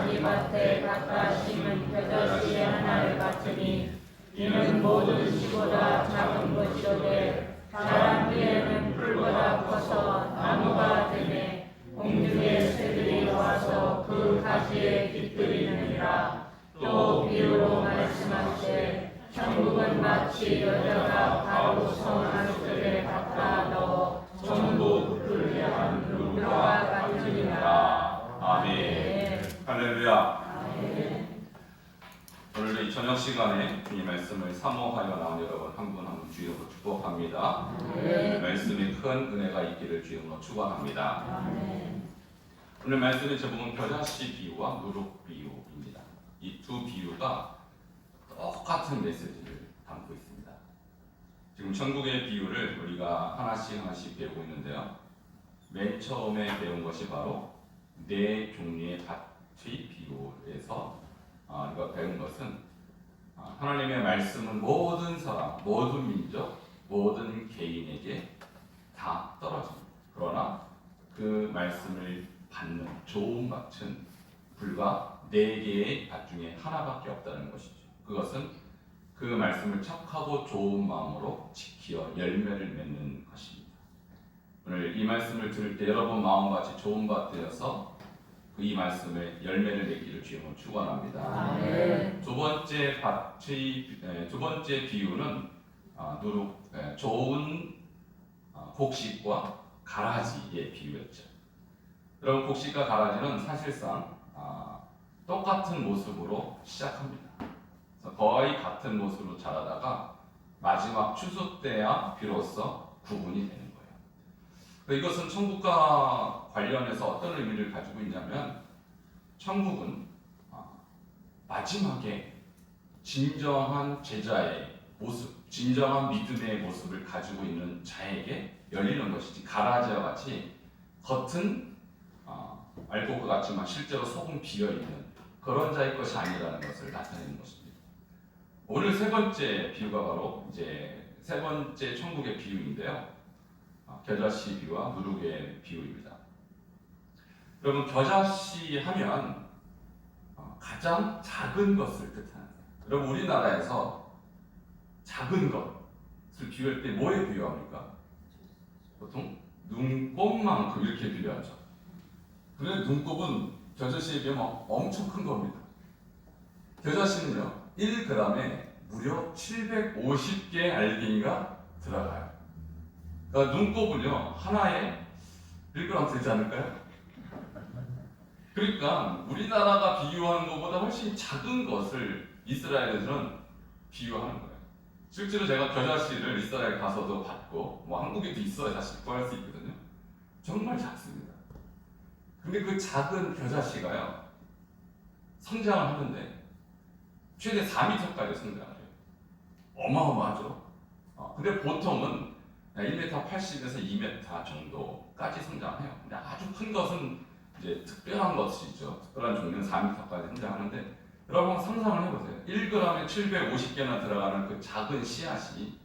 자기 밭에 갖다 심은 겨자씨 하나를 같으니 이는 모든 씨보다 작은 것이로되 사람 위에는 풀보다 커서 나무가 되네 공중의 새들이 와서 그 가지에 깃들이느니라. 또 비유로 말씀하시되 천국은 마치 여자가 바로 성 안속에 갖다 넣어 전부 부풀게 한 물과 같으니라. 아멘. 할렐루야. 오늘도 이 저녁 시간에 이 말씀을 사모하여 나온 여러분 한 분 한 분 주님으로 축복합니다. 말씀에 큰 은혜가 있기를 주님으로 축원합니다. 오늘 말씀의 제목은 겨자씨 비유와 누룩 비유입니다. 이 두 비유가 똑같은 메시지를 담고 있습니다. 지금 천국의 비유를 우리가 하나씩 배우고 있는데요. 맨 처음에 배운 것이 바로 네 종류의 밭의 비유에서 우리가 배운 것은 하나님의 말씀은 모든 사람, 모든 민족, 모든 개인에게 다 떨어집니다. 그러나 그 말씀을 받는 좋은 밭은 불과 4개의 밭 중에 하나밖에 없다는 것이죠. 그것은 그 말씀을 착하고 좋은 마음으로 지키어 열매를 맺는 것입니다. 오늘 이 말씀을 들을 때 여러분 마음같이 좋은 밭 되어서 이 말씀에 열매를 맺기를 주님으로 축원합니다. 두 번째 비유는 좋은 곡식과 가라지의 비유였죠. 여러분 곡식과 가라지는 사실상 똑같은 모습으로 시작합니다. 그래서 거의 같은 모습으로 자라다가 마지막 추수 때야 비로소 구분이 되는 거예요. 이것은 천국과 관련해서 어떤 의미를 가지고 있냐면 천국은 마지막에 진정한 제자의 모습, 진정한 믿음의 모습을 가지고 있는 자에게 열리는 것이지 가라지와 같이 겉은 알고 그 같지만 실제로 속은 비어있는 그런 자의 것이 아니라는 것을 나타내는 것입니다. 오늘 세 번째 비유가 바로 이제 세 번째 천국의 비유인데요. 겨자씨 비유와 누룩의 비유입니다. 여러분 겨자씨 하면 가장 작은 것을 뜻하는 거예요. 여러분 우리나라에서 작은 것을 비유할 때 뭐에 비유합니까? 보통 눈곱만큼 이렇게 비유하죠. 그런데 눈곱은 겨자씨에 비하면 엄청 큰 겁니다. 겨자씨는요 1g에 무려 750개 알갱이가 들어가요. 그러니까 눈곱은요 하나에 1g 되지 않을까요? 그러니까 우리나라가 비유하는 것보다 훨씬 작은 것을 이스라엘에서는 비유하는 거예요. 실제로 제가 겨자씨를 이스라엘 가서도 봤고 뭐 한국에도 있어야 사실 구할 수 있거든요. 정말 작습니다. 근데 그 작은 겨자씨가요 성장을 하는데 최대 4m까지 성장을 해요. 어마어마하죠. 근데 보통은 1m 80에서 2m 정도까지 성장해요. 근데 아주 큰 것은 이제 특별한 것이죠. 특별한 종류는 4m까지 성장하는데 여러분 상상을 해보세요. 1g에 750개나 들어가는 그 작은 씨앗이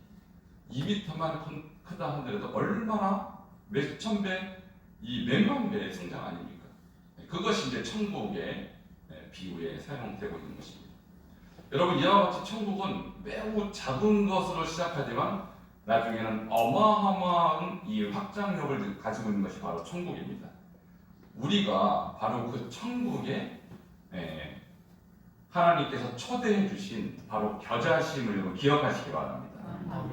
2m만 크다 하더라도 얼마나 몇천 배, 몇만 배의 성장 아닙니까? 그것이 이제 천국의 비유에 사용되고 있는 것입니다. 여러분 이와 같이 천국은 매우 작은 것으로 시작하지만 나중에는 어마어마한 이 확장력을 가지고 있는 것이 바로 천국입니다. 우리가 바로 그 천국에 하나님께서 초대해 주신 바로 겨자씨임을 기억하시기 바랍니다.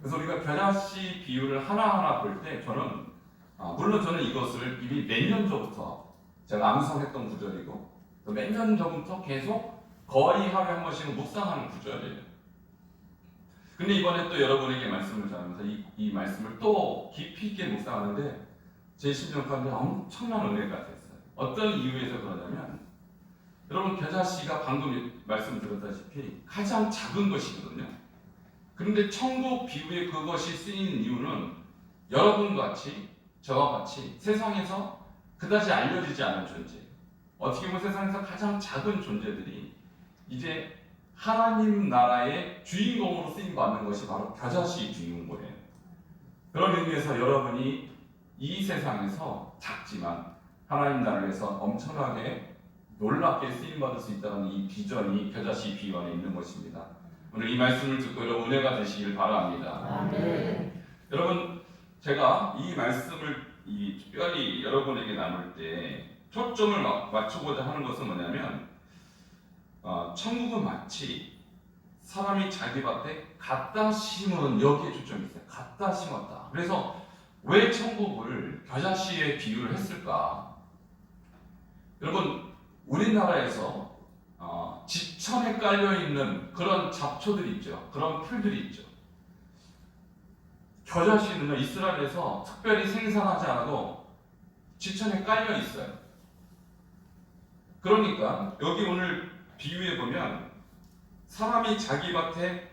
그래서 우리가 겨자씨 비유를 하나하나 볼 때 저는 물론 저는 이것을 이미 몇 년 전부터 제가 암송했던 구절이고 몇 년 전부터 계속 거의 하루에 한 번씩은 묵상하는 구절이에요. 근데 이번에 또 여러분에게 말씀을 전하면서 이 말씀을 또 깊이 있게 묵상하는데 제 심정 가운데 엄청난 은혜가 됐어요. 어떤 이유에서 그러냐면 여러분 겨자씨가 방금 말씀드렸다시피 가장 작은 것이거든요. 그런데 천국 비유에 그것이 쓰인 이유는 여러분과 같이 저와 같이 세상에서 그다지 알려지지 않은 존재, 어떻게 보면 세상에서 가장 작은 존재들이 이제 하나님 나라의 주인공으로 쓰임받는 것이 바로 겨자씨 주인공이에요. 그런 의미에서 여러분이 이 세상에서 작지만 하나님 나라에서 엄청나게 놀랍게 쓰임받을 수 있다는 이 비전이 겨자씨 비유 안에 있는 것입니다. 오늘 이 말씀을 듣고 여러분 은혜가 되시길 바랍니다. 아멘. 여러분, 제가 이 말씀을 특별히 여러분에게 나눌 때 초점을 맞추고자 하는 것은 뭐냐면 천국은 마치 사람이 자기 밭에 갖다 심은, 여기에 초점이 있어요. 갖다 심었다. 그래서 왜 천국을 겨자씨에 비유를 했을까? 여러분, 우리나라에서 지천에 깔려있는 그런 잡초들이 있죠. 그런 풀들이 있죠. 겨자씨는요, 이스라엘에서 특별히 생산하지 않아도 지천에 깔려 있어요. 그러니까 여기 오늘 비유해 보면 사람이 자기 밭에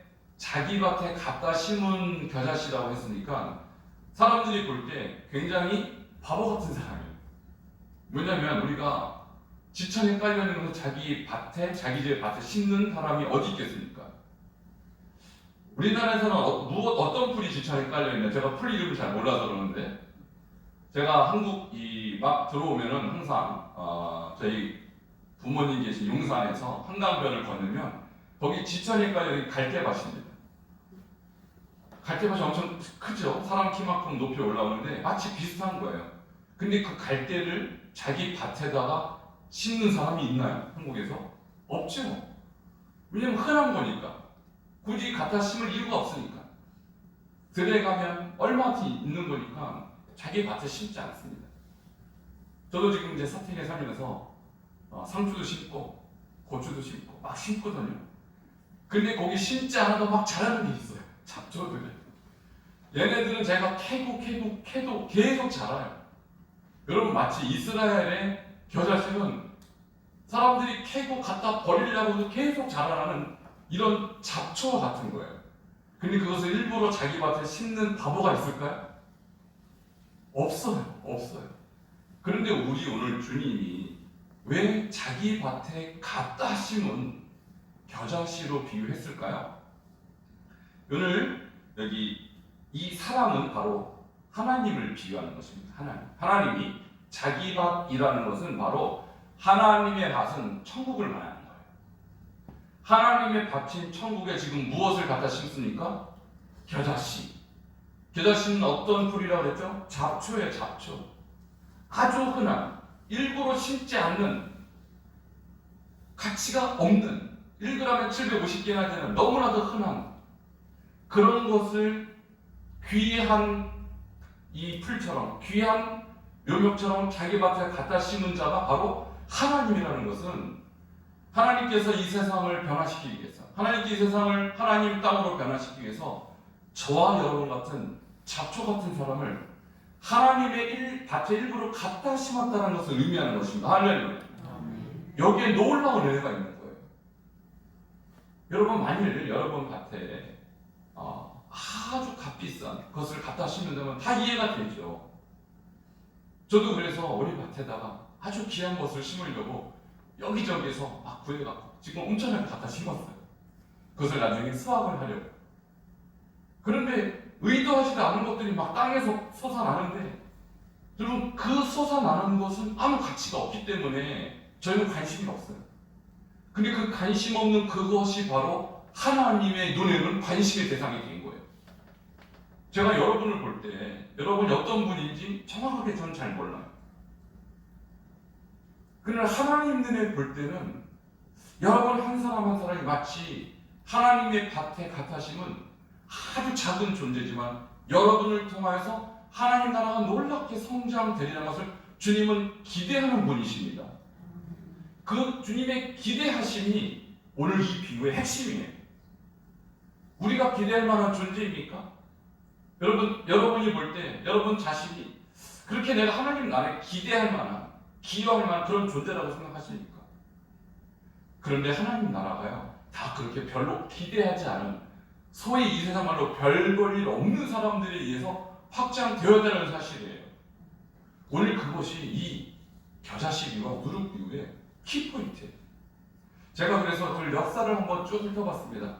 갖다 심은 겨자씨라고 했으니까 사람들이 볼 때 굉장히 바보 같은 사람이에요. 왜냐하면 우리가 지천에 깔려 있는 것을 자기 집 밭에 심는 사람이 어디 있겠습니까? 우리나라에서는 어떤 풀이 지천에 깔려있냐, 제가 풀 이름을 잘 몰라서 그러는데, 제가 한국이 막 들어오면은 항상 저희 부모님 계신 용산에서 한강변을 건너면 거기 지천에 깔려있는 갈대밭입니다. 갈대밭이 엄청 크죠? 사람 키만큼 높이 올라오는데 마치 비슷한 거예요. 근데 그 갈대를 자기 밭에다가 심는 사람이 있나요? 한국에서? 없죠. 왜냐면 흔한 거니까. 굳이 갖다 심을 이유가 없으니까. 들에 가면 얼마든지 있는 거니까 자기 밭에 심지 않습니다. 저도 지금 이제 사택에 살면서 상추도 심고 고추도 심고 막 심거든요. 근데 거기 심지 않아도 막 자라는 게 있어요. 잡초들이. 얘네들은 제가 캐도 계속 자라요. 여러분, 마치 이스라엘의 겨자씨는 사람들이 캐고 갖다 버리려고 해도 계속 자라나는 이런 잡초 같은 거예요. 근데 그것을 일부러 자기 밭에 심는 바보가 있을까요? 없어요. 그런데 우리 오늘 주님이 왜 자기 밭에 갖다 심은 겨자씨로 비유했을까요? 오늘 여기 이 사람은 바로 하나님을 비유하는 것입니다. 하나님이 자기 밭이라는 것은 바로 하나님의 밭은 천국을 말하는 거예요. 하나님의 밭인 천국에 지금 무엇을 갖다 심습니까? 겨자씨. 겨자씨는 어떤 풀이라고 그랬죠? 잡초예요, 잡초. 아주 흔한, 일부러 심지 않는, 가치가 없는, 1g에 750개나 되는 너무나도 흔한 그런 것을 귀한 이 풀처럼, 귀한 묘목처럼 자기 밭에 갖다 심은 자가 바로 하나님이라는 것은, 하나님께서 이 세상을 변화시키기 위해서, 하나님께 이 세상을 하나님 땅으로 변화시키기 위해서 저와 여러분 같은 잡초 같은 사람을 하나님의 밭에 일부러 갖다 심었다는 것을 의미하는 것입니다. 할렐루야. 여기에 놀라운 은혜가 있는 거예요. 여러분, 만일 여러분 밭에 아주 값비싼 것을 갖다 심는다면 다 이해가 되죠. 저도 그래서 우리 밭에다가 아주 귀한 것을 심으려고 여기저기서 막 구해갖고 지금 온천에 갖다 심었어요. 그것을 나중에 수확을 하려고. 그런데 의도하지도 않은 것들이 막 땅에서 솟아나는데, 여러분, 그 솟아나는 것은 아무 가치가 없기 때문에 저희는 관심이 없어요. 근데 그 관심 없는 그것이 바로 하나님의 눈에는 관심의 대상이 된 거예요. 제가 여러분을 볼 때 여러분이 어떤 분인지 정확하게 저는 잘 몰라요. 그러나 하나님 눈에 볼 때는 여러분 한 사람 한 사람이 마치 하나님의 밭에 갖다 심은 아주 작은 존재지만 여러분을 통하여서 하나님 나라가 놀랍게 성장되리라는 것을 주님은 기대하는 분이십니다. 그 주님의 기대하심이 오늘 이 비유의 핵심이에요. 우리가 기대할 만한 존재입니까? 여러분이 볼 때 여러분 자신이 그렇게 내가 하나님 나라에 기대할 만한, 기여할 만한 그런 존재라고 생각하십니까? 그런데 하나님 나라가요, 다 그렇게 별로 기대하지 않은, 소위 이 세상 말로 별 볼 일 없는 사람들에 의해서 확장되어야 되는 사실이에요. 오늘 그것이 이 겨자씨 비유와 누룩 비유의 키포인트예요. 제가 그래서 그 역사를 한번 쭉 훑어봤습니다.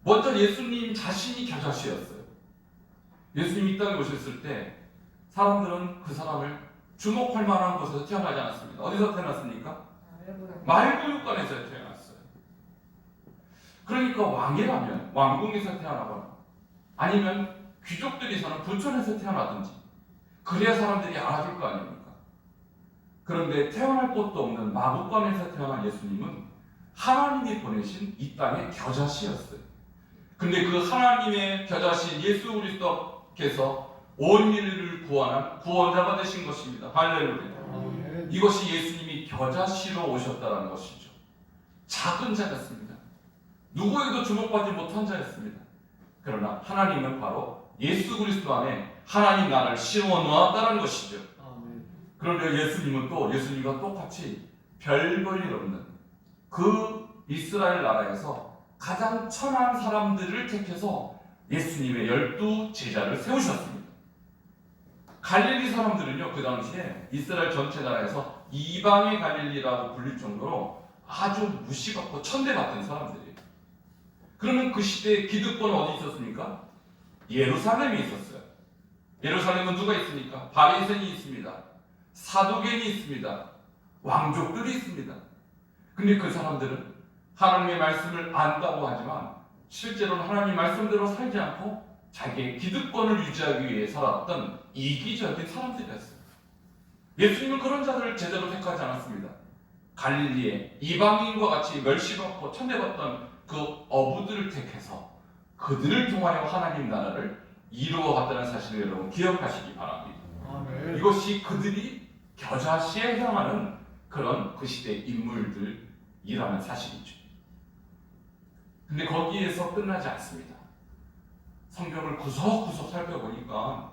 먼저 예수님 자신이 겨자씨였어요. 예수님이 이 땅에 오셨을 때 사람들은 그 사람을 주목할 만한 곳에서 태어나지 않았습니다. 어디서 태어났습니까? 말구육관에서 태어났어요. 그러니까 왕이라면 왕궁에서 태어나거나 아니면 귀족들이 사는 부촌에서 태어나든지 그래야 사람들이 알아줄 거 아닙니까? 그런데 태어날 곳도 없는 마구간에서 태어난 예수님은 하나님이 보내신 이 땅의 겨자씨였어요. 근데 그 하나님의 겨자신 예수 그리스도께서 온 인류를 구원한 구원자가 되신 것입니다. 할렐루야. 이것이 예수님이 겨자씨로 오셨다는 것이죠. 작은 자였습니다. 누구에도 주목받지 못한 자였습니다. 그러나 하나님은 바로 예수 그리스도 안에 하나님 나라를 심어 놓았다는 것이죠. 그런데 예수님과 똑같이 별 볼 일 없는 그 이스라엘 나라에서 가장 천한 사람들을 택해서 예수님의 12 제자를 세우셨습니다. 갈릴리 사람들은요, 그 당시에 이스라엘 전체 나라에서 이방의 갈릴리라고 불릴 정도로 아주 무시받고 천대받던 사람들이에요. 그러면 그 시대에 기득권은 어디 있었습니까? 예루살렘에 있었어요. 예루살렘은 누가 있습니까? 바리새인이 있습니다. 사두개인이 있습니다. 왕족들이 있습니다. 근데 그 사람들은 하나님의 말씀을 안다고 하지만 실제로는 하나님 말씀대로 살지 않고 자기의 기득권을 유지하기 위해 살았던 이기적인 사람들이었어요. 예수님은 그런 자들을 제대로 택하지 않았습니다. 갈릴리에 이방인과 같이 멸시받고 천대받던 그 어부들을 택해서 그들을 통하여 하나님 나라를 이루어갔다는 사실을 여러분 기억하시기 바랍니다. 이것이 그들이 겨자씨에 해당하는 그런 그 시대의 인물들이라는 사실이죠. 근데 거기에서 끝나지 않습니다. 성경을 구석구석 살펴보니까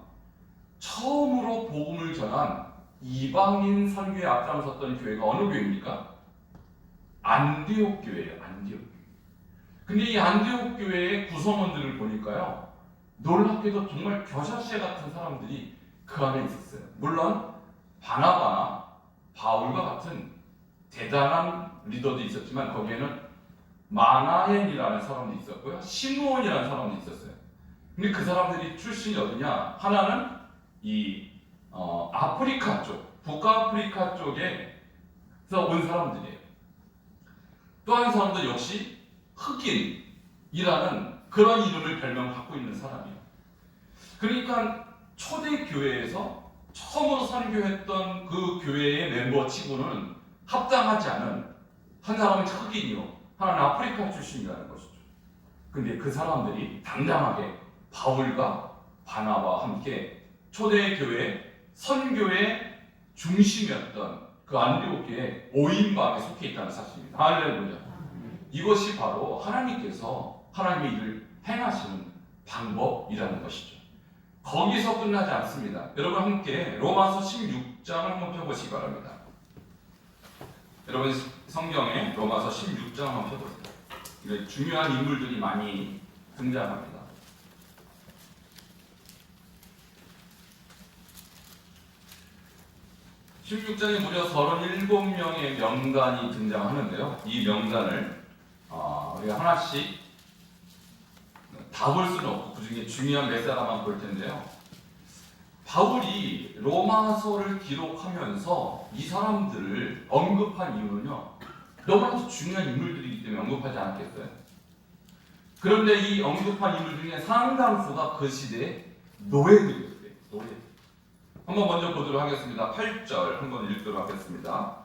처음으로 복음을 전한 이방인 선교에 앞장섰던 교회가 어느 교회입니까? 안디옥 교회예요. 안디옥 교회. 근데 이 안디옥 교회의 구성원들을 보니까요, 놀랍게도 정말 겨자씨 같은 사람들이 그 안에 있었어요. 물론 바나바나 바울과 같은 대단한 리더도 있었지만 거기에는 마나엔이라는 사람도 있었고요, 시므온이라는 사람도 있었어요. 근데 그 사람들이 출신이 어디냐? 하나는 이 아프리카 쪽, 북아프리카 쪽에서 온 사람들이에요. 또 한 사람도 역시 흑인이라는 그런 이름을 별명 갖고 있는 사람이에요. 그러니까 초대 교회에서 처음으로 선교했던 그 교회의 멤버 치고는 합당하지 않은, 한 사람은 흑인이요, 하나는 아프리카 출신이라는 것이죠. 근데 그 사람들이 당당하게 바울과 바나바와 함께 초대 교회 선교의 중심이었던 그 안디옥 교회 5인방에 속해 있다는 사실입니다. 할렐루야. 이것이 바로 하나님께서 하나님의 일을 행하시는 방법이라는 것이죠. 거기서 끝나지 않습니다. 여러분 함께 로마서 16장을 한번 펴보시기 바랍니다. 여러분 성경에 로마서 16장 한번 펴보세요. 중요한 인물들이 많이 등장합니다. 16장에 무려 37명의 명단이 등장하는데요. 이 명단을 우리가 하나씩 다 볼 수는 없고 그 중에 중요한 몇 사람만 볼 텐데요. 바울이 로마서를 기록하면서 이 사람들을 언급한 이유는요, 너무나도 중요한 인물들이기 때문에 언급하지 않았겠어요? 그런데 이 언급한 인물 중에 상당수가 그 시대의 노예들이었어요. 노예. 한번 먼저 보도록 하겠습니다. 8절 한번 읽도록 하겠습니다.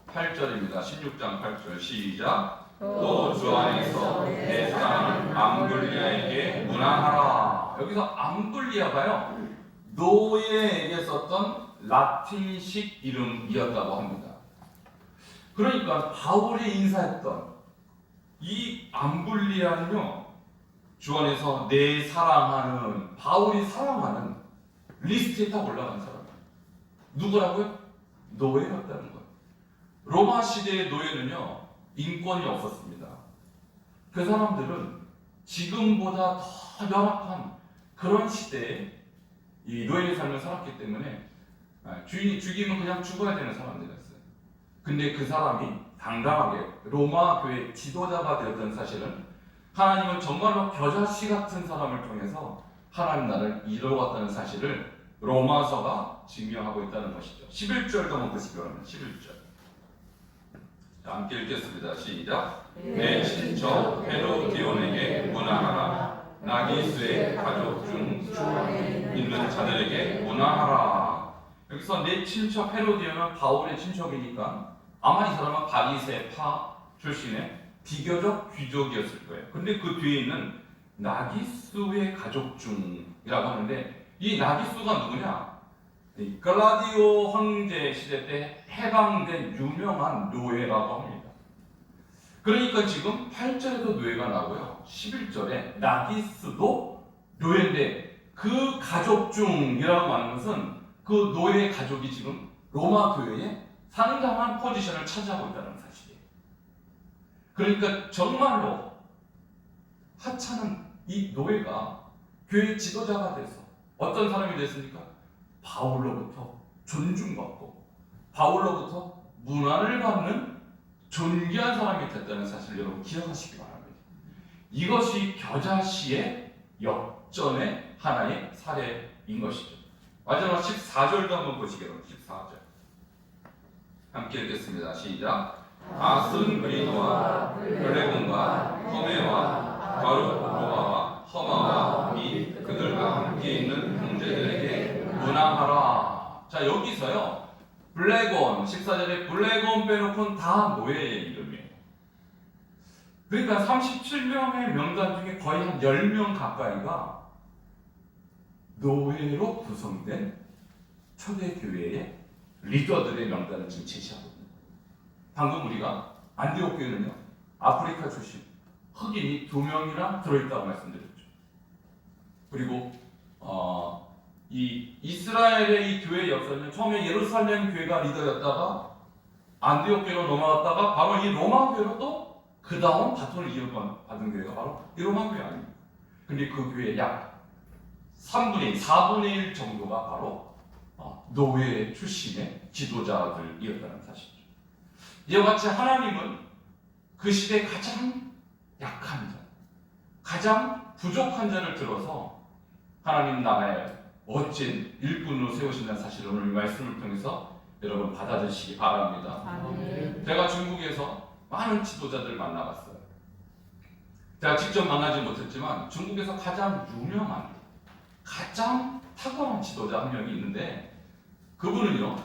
8절입니다. 16장 8절 시작. 또 주 안에서 내 사랑 암블리아에게 문안하라. 여기서 암블리아가요, 노예에게 썼던 라틴식 이름이었다고 합니다. 그러니까 바울이 인사했던 이 암블리아는요, 주 안에서 내 사랑하는, 바울이 사랑하는 리스트에 딱 올라간 사람. 누구라고요? 노예였다는 거예요. 로마 시대의 노예는요, 인권이 없었습니다. 그 사람들은 지금보다 더 열악한 그런 시대에 이 노예의 삶을 살았기 때문에 주인이 죽이면 그냥 죽어야 되는 사람들이었어요. 근데 그 사람이 당당하게 로마 교회 지도자가 되었던 사실은, 하나님은 정말로 겨자씨 같은 사람을 통해서 하나님 나라를 이루어갔다는 사실을 로마서가 증명하고 있다는 것이죠. 11절도 한번 보시기 바랍니다. 11절. 자, 함께 읽겠습니다. 시작. 내 친척 헤로디온에게 문안하라. 나기수의 가족 중 있는 자들에게 문안하라. 여기서 내 친척 헤로디온은 바울의 친척이니까 아마 이 사람은 바리새파 출신의 비교적 귀족이었을 거예요. 근데 그 뒤에 있는 나기수의 가족 중이라고 하는데 이 나기수가 누구냐? 이 글라디오 황제 시대 때 해방된 유명한 노예라고 합니다. 그러니까 지금 8절에도 노예가 나오고요. 11절에 나기수도 노예인데 그 가족 중이라고 하는 것은 그 노예 가족이 지금 로마 교회에 상당한 포지션을 차지하고 있다는 사실이에요. 그러니까 정말로 하찮은 이 노예가 교회 지도자가 돼서 어떤 사람이 됐습니까? 바울로부터 존중받고 바울로부터 문안을 받는 존귀한 사람이 됐다는 사실을 여러분 기억하시기 바랍니다. 이것이 겨자씨의 역전의 하나의 사례인 것이죠. 마지막 14절도 한번 보시기 바랍니다. 14절 함께 읽겠습니다. 시작. 아스그리노와 블레곤과 허메와 바루로와 허마와 및 그들과 함께 있는 형제들에게 문안하라. 자, 여기서요 블레곤 14절에 블레곤 빼놓고는 다 노예의 이름이에요. 그러니까 37명의 명단 중에 거의 한 10명 가까이가 노예로 구성된 초대교회의 리더들의 명단을 지금 제시하거든요. 방금 우리가 안디옥 교회는요 아프리카 출신 흑인이 2명이나 들어있다고 말씀드렸죠. 그리고 이 이스라엘의 이 교회 역사는 처음에 예루살렘 교회가 리더였다가 안디옥 교회로 넘어갔다가 바로 이 로마 교회로 또 그 다음 바톤을 이어받은 교회가 바로 이 로마 교회 아닙니까? 근데 그 교회 약 3분의 1, 4분의 1 정도가 바로 노예 출신의 지도자들이었다는 사실이죠. 이와 같이 하나님은 그 시대에 가장 약한 자, 가장 부족한 자를 들어서 하나님 나라의 멋진 일꾼으로 세우신다는 사실을 오늘 이 말씀을 통해서 여러분 받아들이시기 바랍니다. 아멘. 제가 중국에서 많은 지도자들을 만나봤어요. 제가 직접 만나지 못했지만 중국에서 가장 유명한, 가장 탁월한 지도자 한 명이 있는데 그분은요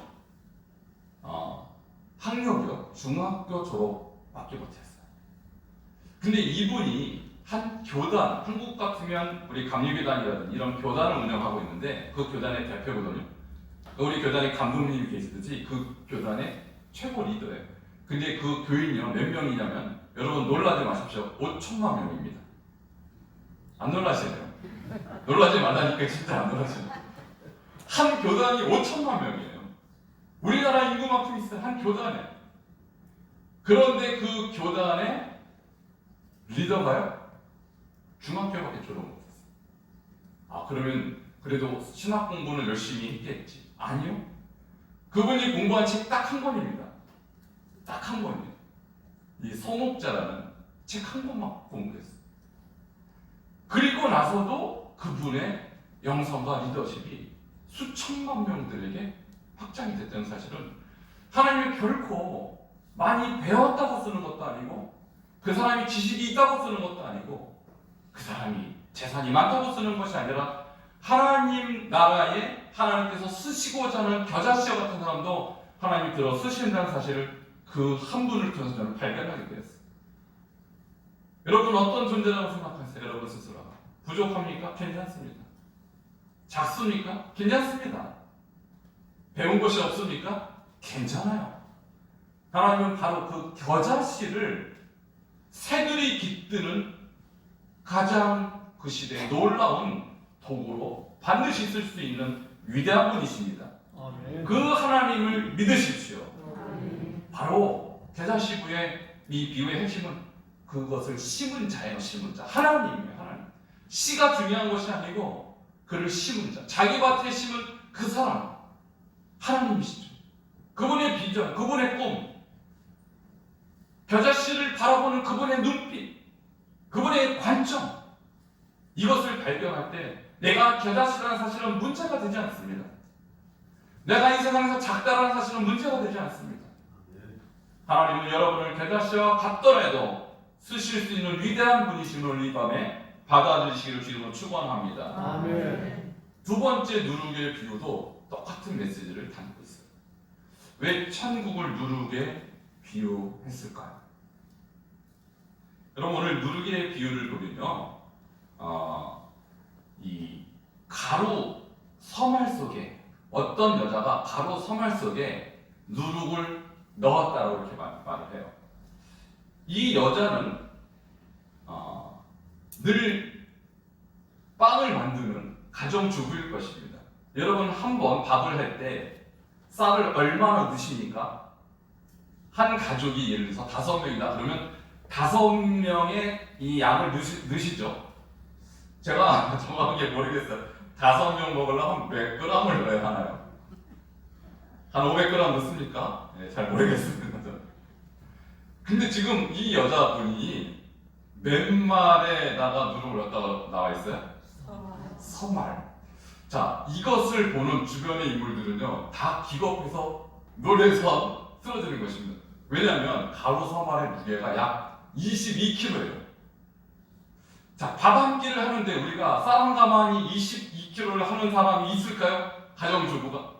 학력이요 중학교 졸업밖에 못했어요. 근데 이분이 한 교단, 한국 같으면 우리 감리교단이라든지 이런 교단을 운영하고 있는데 그 교단의 대표거든요. 우리 교단에 감독님이 계시듯이 그 교단의 최고 리더예요. 근데 그 교인이요 몇 명이냐면 여러분 놀라지 마십시오. 5천만 명입니다. 안 놀라시네요. 놀라지 말라니까 진짜 안 놀라시네요. 한 교단이 5천만 명이에요. 우리나라 인구만큼 있어요. 한 교단에. 그런데 그 교단의 리더가요 중학교밖에 졸업 못했어요. 그러면 그래도 신학 공부는 열심히 했겠지. 아니요. 그분이 공부한 책 딱 한 권입니다. 딱 한 권이에요. 이 성옥자라는 책 한 권만 공부했어요. 그리고 나서도 그분의 영성과 리더십이 수천만 명들에게 확장이 됐다는 사실은 하나님이 결코 많이 배웠다고 쓰는 것도 아니고 그 사람이 지식이 있다고 쓰는 것도 아니고 그 사람이 재산이 많다고 쓰는 것이 아니라 하나님 나라에 하나님께서 쓰시고자 하는 겨자씨와 같은 사람도 하나님이 들어 쓰신다는 사실을 그 한 분을 통해서 저는 발견하게 되었어요. 여러분 어떤 존재라고 생각하세요? 여러분 스스로가 부족합니까? 괜찮습니다. 작습니까? 괜찮습니다. 배운 것이 없습니까? 괜찮아요. 하나님은 바로 그 겨자씨를 새들이 깃드는 가장 그 시대에 놀라운 도구로 반드시 쓸 수 있는 위대한 분이십니다. 그 하나님을 믿으십시오. 바로 겨자씨부의 이 비유의 핵심은 그것을 심은 자예요. 심은 자. 하나님이에요. 하나님. 씨가 중요한 것이 아니고 그를 심은 자. 자기 밭에 심은 그 사람. 하나님이시죠. 그분의 비전, 그분의 꿈. 겨자씨를 바라보는 그분의 눈빛. 그분의 관점. 이것을 발견할 때 내가 겨자씨라는 사실은 문제가 되지 않습니다. 내가 이 세상에서 작다라는 사실은 문제가 되지 않습니다. 하나님은 여러분을 겨자씨와 같더라도 쓰실 수 있는 위대한 분이심을 이 밤에 받아들이시기를 주님으로 축원합니다. 아멘. 두 번째 누룩의 비유도 똑같은 메시지를 담고 있어요. 왜 천국을 누룩에 비유했을까요? 여러분 오늘 누룩의 비유를 보면요, 이 가루 서말 속에 어떤 여자가 가루 서말 속에 누룩을 넣었다고 이렇게 말을 해요. 이 여자는 늘 빵을 만드는 가정주부일 것입니다. 여러분 한번 밥을 할 때 쌀을 얼마나 넣으십니까? 한 가족이 예를 들어서 5명이다 그러면 5명의 이 양을 넣으시죠. 제가 정확하게 모르겠어요. 5명 먹으려면 몇 g을 넣어야 하나요? 한 500g 넣습니까? 네, 잘 모르겠습니다. 근데 지금 이 여자분이 몇 말에다가 누룩을 넣었다가 나와 있어요? 서말. 자, 이것을 보는 주변의 인물들은요, 다 기겁해서 놀래서 쓰러지는 것입니다. 왜냐하면 가루 서말의 무게가 약 22kg예요. 자, 밥 한 끼를 하는데 우리가 쌀 한 가마니 22kg를 하는 사람이 있을까요? 가정주부가.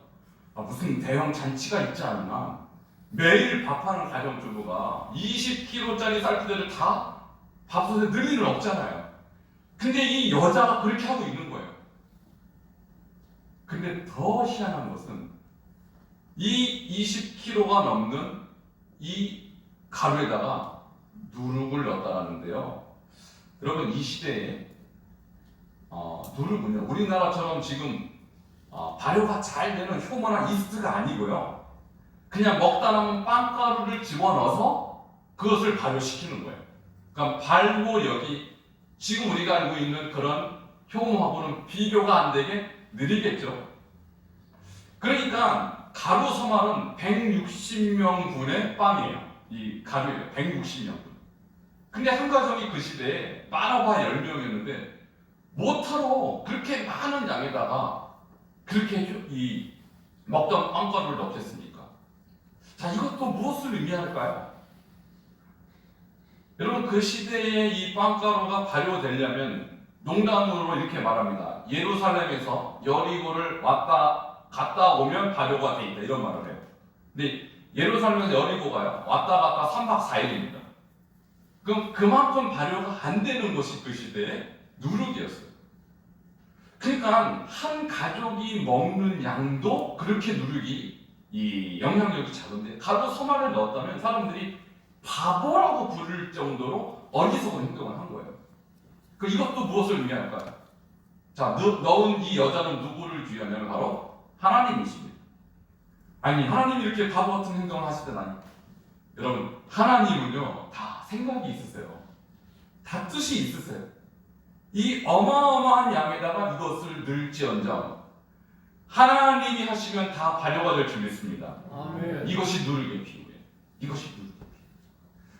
무슨 대형 잔치가 있지 않나? 매일 밥하는 가정주부가 20kg짜리 쌀뜨대를 다 밥솥에 넣을 일은 없잖아요. 근데 이 여자가 그렇게 하고 있는 거예요. 근데 더 희한한 것은 이 20kg가 넘는 이 가루에다가 누룩을 넣었다는데요. 여러분 이 시대에 누룩은요, 우리나라처럼 지금 발효가 잘 되는 효모나 이스트가 아니고요, 그냥 먹다 남은 빵가루를 집어넣어서 그것을 발효시키는 거예요. 그러니까 발효력이 지금 우리가 알고 있는 그런 효모하고는 비교가 안 되게 느리겠죠. 그러니까 가루 서말은 160명분의 빵이에요. 이 가루예요. 160명분. 근데 한 가정이 그 시대에 많아봐야 10명이었는데 못하러 그렇게 많은 양에다가 그렇게 이 먹던 빵가루를 넣겠습니까? 자, 이것도 무엇을 의미할까요? 여러분 그 시대에 이 빵가루가 발효되려면 농담으로 이렇게 말합니다. 예루살렘에서 여리고를 갔다 오면 발효가 돼 있다 이런 말을 해요. 근데 예루살렘에서 여리고가요, 왔다 갔다 3박 4일입니다. 그럼 그만큼 발효가 안 되는 것이 그 시대의 누룩이었어요. 그러니까 한 가족이 먹는 양도 그렇게 누룩이 이 영향력이 작은데 가루 서말을 넣었다면 사람들이 바보라고 부를 정도로 어리석은 행동을 한 거예요. 그 이것도 무엇을 의미할까요? 자, 넣은 이 여자는 누구를 비유하냐면 바로 하나님이십니다. 아니, 하나님이 이렇게 바보 같은 행동을 하시더니, 여러분, 하나님은요, 다 생각이 있으세요. 다 뜻이 있으세요. 이 어마어마한 양에다가 이것을 넣을지언정 하나님이 하시면 다 발효가 될 줄 믿습니다. 아멘. 이것이 누룩의 비유예요. 이것이 누룩의 비유.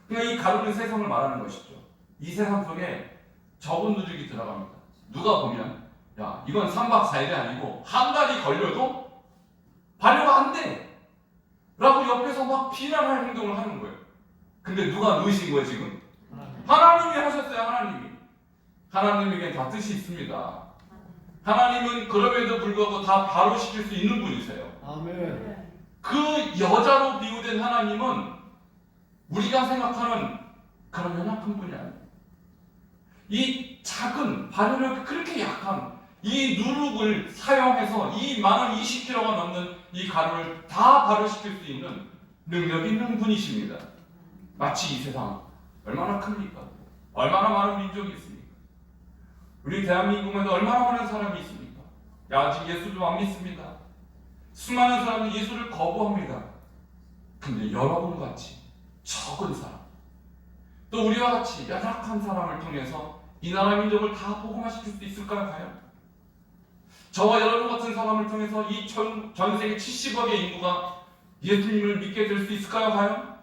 그러니까 이 가루는 세상을 말하는 것이죠. 이 세상 속에 적은 누룩이 들어갑니다. 누가 보면 야, 이건 3박 4일이 아니고 한 달이 걸려도 발효가 안 돼! 라고 옆에서 막 비난할 행동을 하는 거예요. 근데 누가 넣으신 거예요 지금? 하나님이 하셨어요. 하나님에게 다 뜻이 있습니다. 하나님은 그럼에도 불구하고 다 발효시킬 수 있는 분이세요. 아멘. 그 여자로 비유된 하나님은 우리가 생각하는 그런 연약한 분이 아니에요. 이 작은 발효력이 그렇게 약한 이 누룩을 사용해서 이 많은 20kg가 넘는 이 가루를 다 발효시킬 수 있는 능력이 있는 분이십니다. 마치 이 세상 얼마나 큽니까? 얼마나 많은 민족이 있습니까? 우리 대한민국에도 얼마나 많은 사람이 있습니까? 아직 예수도 안 믿습니다. 수많은 사람이 예수를 거부합니다. 근데 여러분같이 적은 사람, 또 우리와 같이 연약한 사람을 통해서 이 나라 민족을 다 복음화시킬 수 있을까요? 과연? 저와 여러분 같은 사람을 통해서 이 전 세계 70억의 인구가 예수님을 믿게 될 수 있을까요? 과연?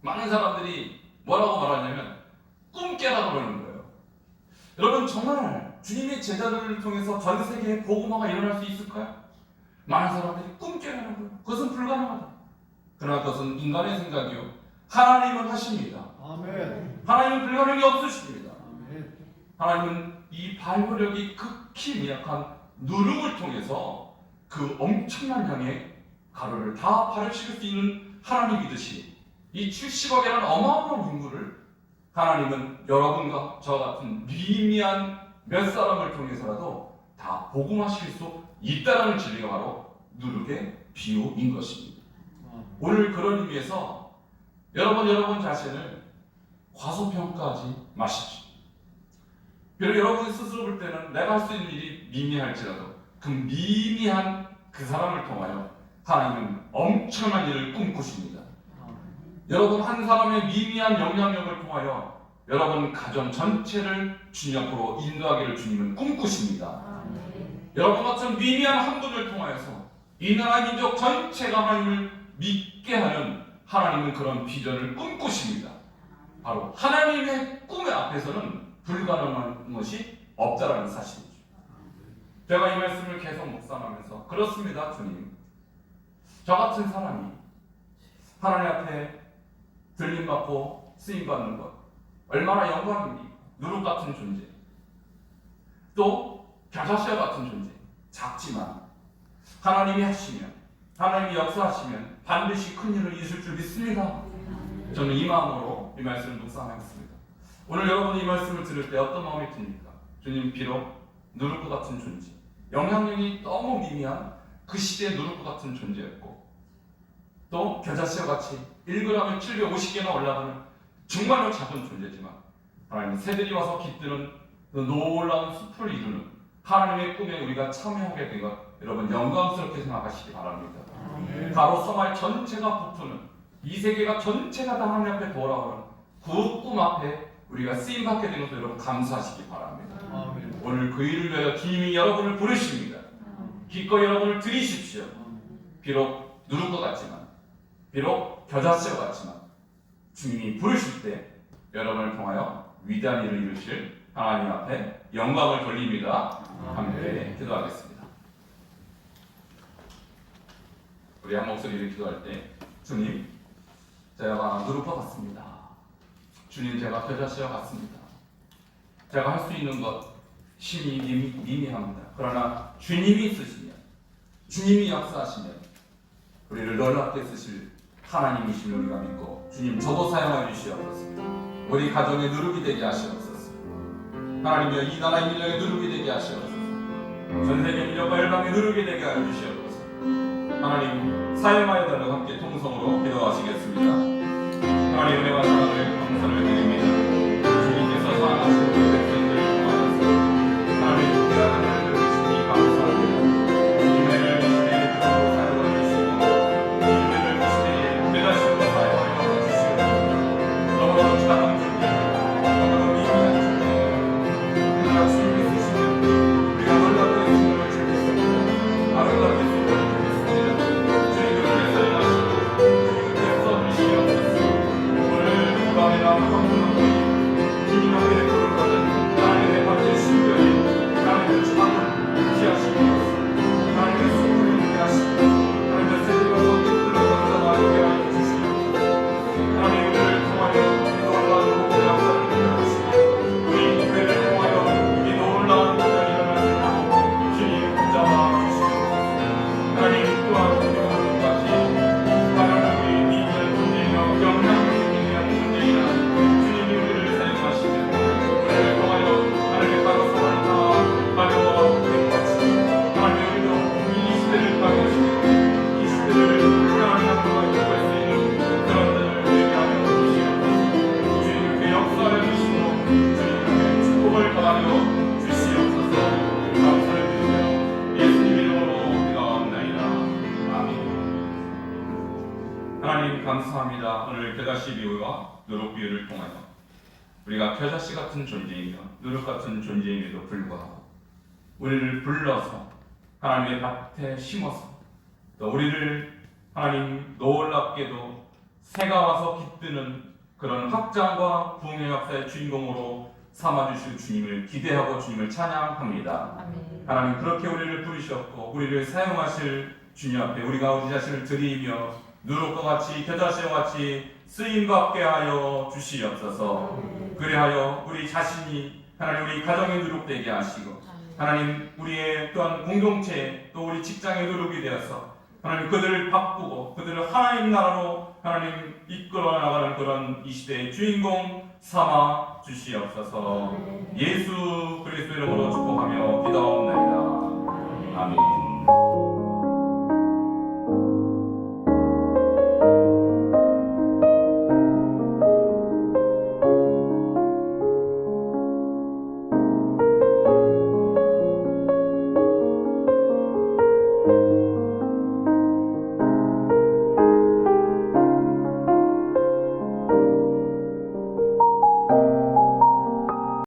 많은 사람들이 뭐라고 말하냐면 꿈 깨라 그러는 거예요. 여러분 정말 주님의 제자들을 통해서 전 세계에 복음화가 일어날 수 있을까요? 많은 사람들이 꿈깨라는 거예요. 그것은 불가능하다. 그러나 그것은 인간의 생각이요. 하나님은 하십니다. 아멘. 하나님은 불가능이 없으십니다. 아멘. 하나님은 이 발효력이 극히 미약한 누룩을 통해서 그 엄청난 양의 가루를 다 발효시킬 수 있는 하나님이듯이 이 70억이라는 어마어마한 인구를 하나님은 여러분과 저와 같은 미미한 몇 사람을 통해서라도 다 복음화시킬 수 있다는 진리가 바로 누룩의 비유인 것입니다. 오늘 그런 의미에서 여러분 자신을 과소평가하지 마십시오. 비록 여러분 스스로 볼 때는 내가 할 수 있는 일이 미미할지라도 그 미미한 그 사람을 통하여 하나님은 엄청난 일을 꿈꾸십니다. 여러분 한 사람의 미미한 영향력을 통하여 여러분 가정 전체를 주님 앞으로 인도하기를 주님은 꿈꾸십니다. 여러분 같은 미미한 한 분을 통하여서 이 나라 민족 전체가 하나님을 믿게 하는 하나님은 그런 비전을 꿈꾸십니다. 바로 하나님의 꿈의 앞에서는 불가능한 것이 없다라는 사실이죠. 제가 이 말씀을 계속 묵상하면서 그렇습니다, 주님. 저 같은 사람이 하나님 앞에 들림받고 쓰임받는 것 얼마나 영광입니까? 누룩 같은 존재, 또 겨자씨와 같은 존재, 작지만 하나님이 하시면, 하나님이 역사하시면 반드시 큰 일을 이루실 줄 믿습니다. 저는 이 마음으로 이 말씀을 묵상하겠습니다. 오늘 여러분이 이 말씀을 들을 때 어떤 마음이 듭니까? 주님 비록 누룩 같은 존재, 영향력이 너무 미미한 그 시대의 누룩 같은 존재였고, 또 겨자씨와 같이 1g에 750개나 올라가는 정말로 작은 존재지만 하나님 새들이 와서 깃드는 그 놀라운 숲을 이루는 하나님의 꿈에 우리가 참여하게 된 것 여러분 영광스럽게 생각하시기 바랍니다. 바로 서말 전체가 부푸는 이 세계가 전체가 다 하나님 앞에 돌아오는 그 꿈 앞에 우리가 쓰임받게 된 것을 여러분 감사하시기 바랍니다. 아멘. 오늘 그 일을 위하여 주님이 여러분을 부르십니다. 기꺼이 여러분을 드리십시오. 비록 누를 것 같지만, 비록 겨자씨와 같지만 주님이 부르실 때 여러분을 통하여 위대한 일을 이루실 하나님 앞에 영광을 돌립니다. 함께 기도하겠습니다. 우리 한 목소리를 기도할 때 주님, 제가 누를 것 같습니다. 주님, 제가 겨자씨와 같습니다. 제가 할 수 있는 것 힘이 미미합니다. 그러나 주님이 쓰시면, 주님이 역사하시면 우리를 놀랍게 쓰실 하나님이신 우리가 믿고 주님 저도 사용하여 주시옵소서. 우리 가정의 누룩이 되게 하시옵소서. 하나님이여 이 나라의 민족의 누룩이 되게 하시옵소서. 전 세계 민족과 열방의 누룩이 되게 하여 주시옵소서. 하나님 사용하여 달라고 함께 통성으로 기도하시겠습니다. 하나님 은혜와 사랑을 감사를 드립니다. 주님께서 사랑하시는 우리 백성들을 통하여서 하나님 귀한 하나님을 주시니 감사합니다. 이 은혜를 이 시대에 들어 사용하여 주시고 이 은혜를 이 시대에 배달시로 사용하여 주시고 너무너무 작은 존재, 너무너무 미미한 존재, 그러나 주님이 쓰시면 우리가 놀랍게 쓰임을 주겠습니다. 아름답게 쓰임을 주겠습니다. 주님을 위해서 일하시고 주님을 위해서 주시옵소서. 오늘 밤이나 황금한 거리 주님 앞에 부르거든 하나님의 밖에 신별이 하나님의 창을 피하시고 하나님의 수고를 피하시고 하나님의 세대가 거기 들어가서 나에게 하여 주시옵소서. 하나님 오늘 통하여 이 놀라운 복음의 역사를 일어나시고 우리 교회를 통하여 이 놀라운 복음을 일어나시고 주님 붙잡아 주시옵소서. 하나님 또한 우리가 같이 하나님의 미미한 존재이며 영향력이 미미한 존재이나 주님이 우리를 사용하시며 우리를 통하여 하나님의 바로 사랑이 다 가려워 같이 하나님의 우리도 이 시대를 바꾸시고 이 시대를 하나님 앞으로 인도할 수 있는 그런 자를 되게 하여 주시옵소서. 주님 그 역사를 주시고 주님 축복을 더하여 주시옵소서. 감사를 드리며 예수님 이름으로 기도하옵나이다. 아멘. 하나님 감사합니다. 오늘 겨자씨 비유와 누룩 비유를 통하여 우리가 겨자씨 같은 존재이며 누룩 같은 존재임에도 불구하고 우리를 불러서 하나님의 밭에 심어서 또 우리를 하나님 놀랍게도 새가 와서 깃드는 그런 확장과 부흥의 역사의 주인공으로 삼아주실 주님을 기대하고 주님을 찬양합니다. 하나님 그렇게 우리를 부르셨고 우리를 사용하실 주님 앞에 우리가 우리 자신을 드리며 누룩과 같이 겨자씨와 같이 쓰임받게 하여 주시옵소서. 그리하여 우리 자신이 하나님 우리 가정의 누룩되게 하시고 하나님 우리의 또한 공동체 또 우리 직장의 누룩이 되어서 하나님 그들을 바꾸고 그들을 하나님 나라로 하나님 이끌어 나가는 그런 이 시대의 주인공 삼아 주시옵소서. 예수 그리스도의 이름으로 축복하며 기도하옵나이다. 아멘.